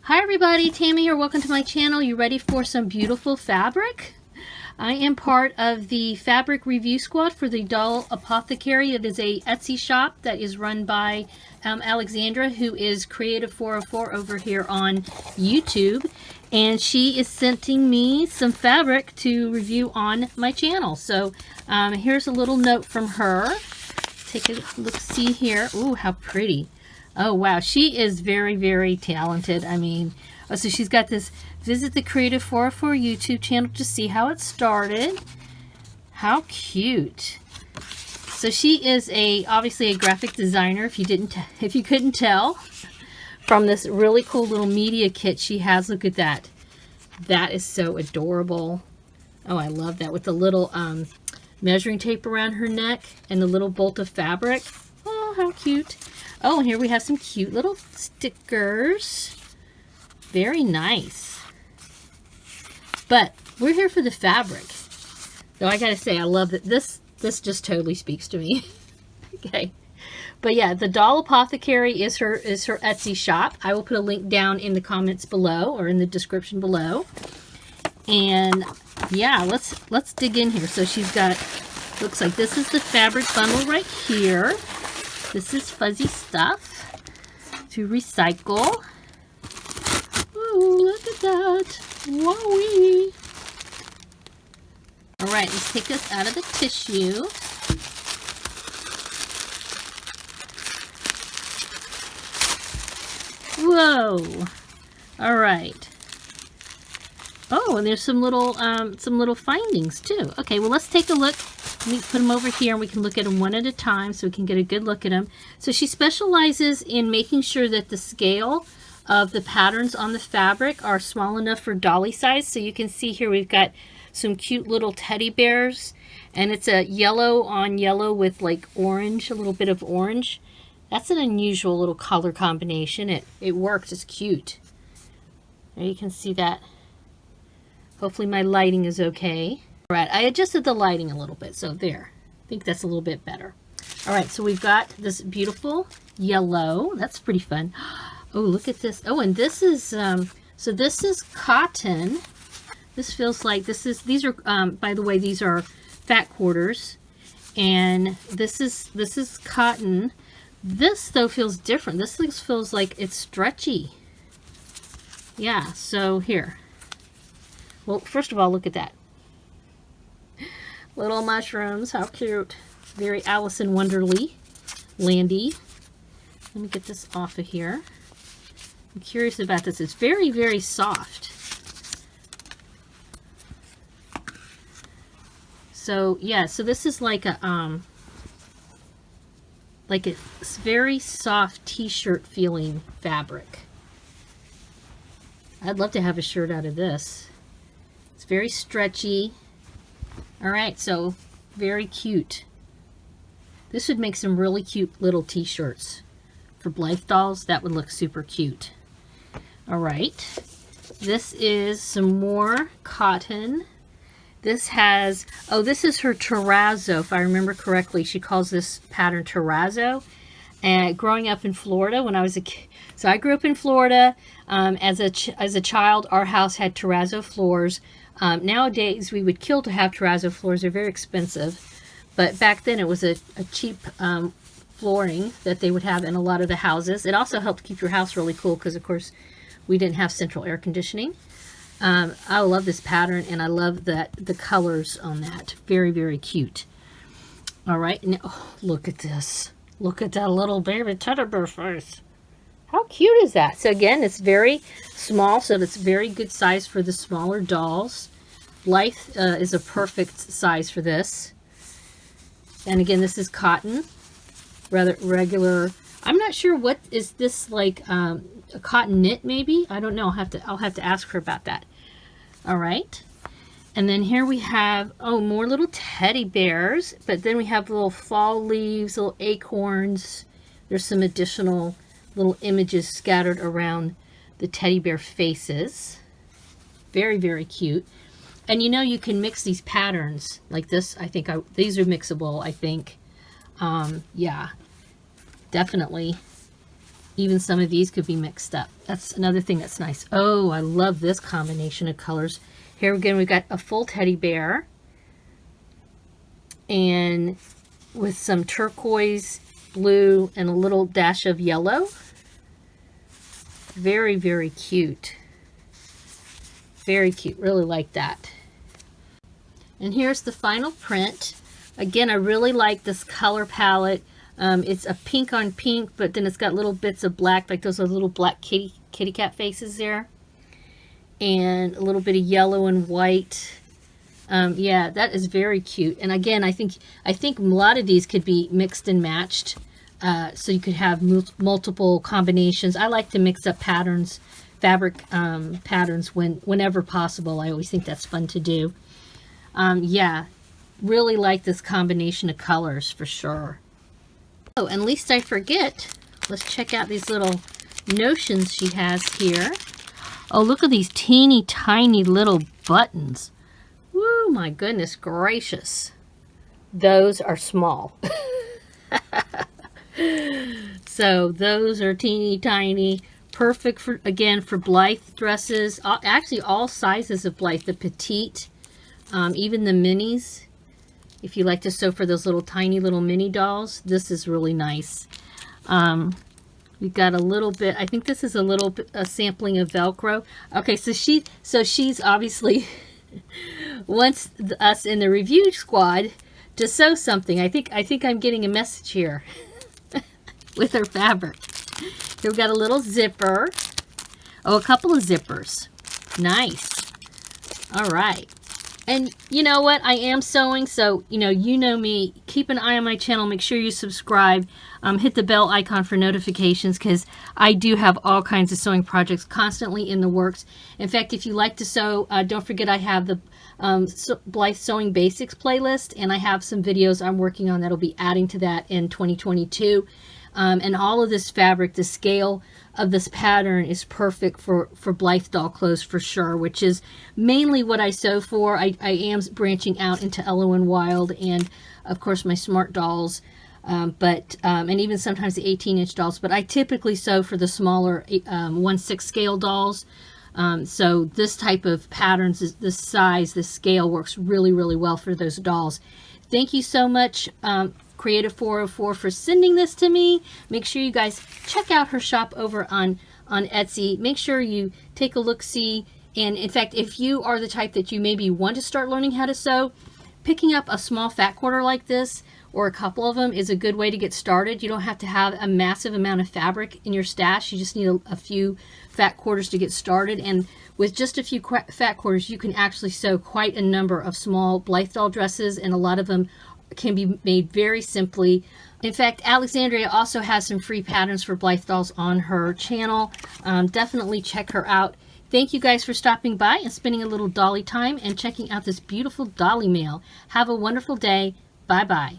Hi everybody, Tammy here. Welcome to my channel. You ready for some beautiful fabric? I am part of the fabric review squad for the doll Apothecary. It is a Etsy shop that is run by Alexandra, who is Creative 404 over here on YouTube. And she is sending me some fabric to review on my channel. So here's a little note from her. Take a look, see here. Ooh, how pretty. Oh, wow. She is very, very talented. I mean, so she's got this, visit the Creative 404 YouTube channel to see how it started. How cute. So she is obviously a graphic designer, if you couldn't tell from this really cool little media kit she has. Look at that. That is so adorable. Oh, I love that, with the little measuring tape around her neck and the little bolt of fabric. Oh, how cute. Oh, and here we have some cute little stickers. Very nice. But we're here for the fabric. Though I gotta say, I love that this just totally speaks to me. Okay. But yeah, the doll Apothecary is her Etsy shop. I will put a link down in the comments below, or in the description below. And yeah, let's dig in here. So she's got, looks like this is the fabric bundle right here. This is fuzzy stuff to recycle. Ooh, look at that. Wowee. All right, let's take this out of the tissue. Whoa. All right. Oh, and there's some little findings too. Okay, well, let's take a look. Let me put them over here and we can look at them one at a time so we can get a good look at them. So she specializes in making sure that the scale of the patterns on the fabric are small enough for dolly size. So you can see here we've got some cute little teddy bears, and it's a yellow on yellow with like orange, a little bit of orange. That's an unusual little color combination. It works. It's cute. There you can see that. Hopefully my lighting is okay. All right, I adjusted the lighting a little bit, so there. I think that's a little bit better. All right, so we've got this beautiful yellow. That's pretty fun. Oh, look at this. Oh, and this is, so this is cotton. This feels like, these are, by the way, these are fat quarters. And this is cotton. This, though, feels different. This feels like it's stretchy. Yeah, so here. Well, first of all, look at that. Little mushrooms, how cute. Very Alice in Wonderly landy. Let me get this off of here. I'm curious about this. It's very, very soft. So yeah, so this is like a very soft t-shirt feeling fabric. I'd love to have a shirt out of this. It's very stretchy. All right, so very cute. This would make some really cute little t-shirts for Blythe dolls. That would look super cute. All right, this is some more cotton. This has, oh, this is her terrazzo, if I remember correctly. She calls this pattern terrazzo. And growing up in Florida, when I was a kid, so I grew up in Florida. As a child, our house had terrazzo floors. Nowadays, we would kill to have terrazzo floors. They're very expensive. But back then, it was a cheap flooring that they would have in a lot of the houses. It also helped keep your house really cool because, of course, we didn't have central air conditioning. I love this pattern, and I love the colors on that. Very, very cute. All right. Now, oh, look at this. Look at that little baby teddy bear face. How cute is that? So again, it's very small, so it's very good size for the smaller dolls. Blythe is a perfect size for this. And again, this is cotton, rather regular. I'm not sure, what is this, like a cotton knit maybe? I don't know. I'll have to ask her about that. All right. And then here we have, oh, more little teddy bears, but then we have little fall leaves, little acorns. There's some additional little images scattered around the teddy bear faces. Very, very cute. And you know, you can mix these patterns like this. I think these are mixable, I think. Yeah, definitely. Even some of these could be mixed up. That's another thing that's nice. Oh, I love this combination of colors. Here again, we've got a full teddy bear. And with some turquoise, blue, and a little dash of yellow. Very, very cute. Very cute. Really like that. And here's the final print. Again, I really like this color palette. It's a pink on pink, but then it's got little bits of black, like those are little black kitty cat faces there. And a little bit of yellow and white. Yeah, that is very cute. And again, I think a lot of these could be mixed and matched. So you could have multiple combinations. I like to mix up patterns, fabric patterns whenever possible. I always think that's fun to do. Yeah, really like this combination of colors for sure. Oh, and lest I forget, let's check out these little notions she has here. Oh, look at these teeny tiny little buttons. Woo, my goodness gracious. Those are small. So those are teeny tiny. Perfect for, again, for Blythe dresses. Actually, all sizes of Blythe. The petite, even the minis. If you like to sew for those little tiny little mini dolls, this is really nice. We've got a little bit, I think this is a little bit, a sampling of Velcro. Okay, so she's obviously wants us in the review squad to sew something. I think I'm getting a message here with her fabric. Here we've got a little zipper. Oh, a couple of zippers. Nice. All right. And you know what? I am sewing, so you know me. Keep an eye on my channel. Make sure you subscribe. Hit the bell icon for notifications because I do have all kinds of sewing projects constantly in the works. In fact, if you like to sew, don't forget I have the Blythe Sewing Basics playlist, and I have some videos I'm working on that'll be adding to that in 2022. And all of this fabric, the scale of this pattern is perfect for Blythe doll clothes for sure, which is mainly what I sew for. I am branching out into Elo and Wild and, of course, my Smart dolls, and even sometimes the 18-inch dolls. But I typically sew for the smaller 1/6 scale dolls. So this type of patterns, this size, this scale works really, really well for those dolls. Thank you so much, Creative 404, for sending this to me. Make sure you guys check out her shop over on Etsy. Make sure you take a look-see. And in fact, if you are the type that you maybe want to start learning how to sew, picking up a small fat quarter like this or a couple of them is a good way to get started. You don't have to have a massive amount of fabric in your stash. You just need a few fat quarters to get started. And with just a few fat quarters, you can actually sew quite a number of small Blythe doll dresses, and a lot of them can be made very simply. In fact, Alexandria also has some free patterns for Blythe dolls on her channel. Definitely check her out. Thank you guys for stopping by and spending a little dolly time and checking out this beautiful dolly mail. Have a wonderful day. Bye-bye.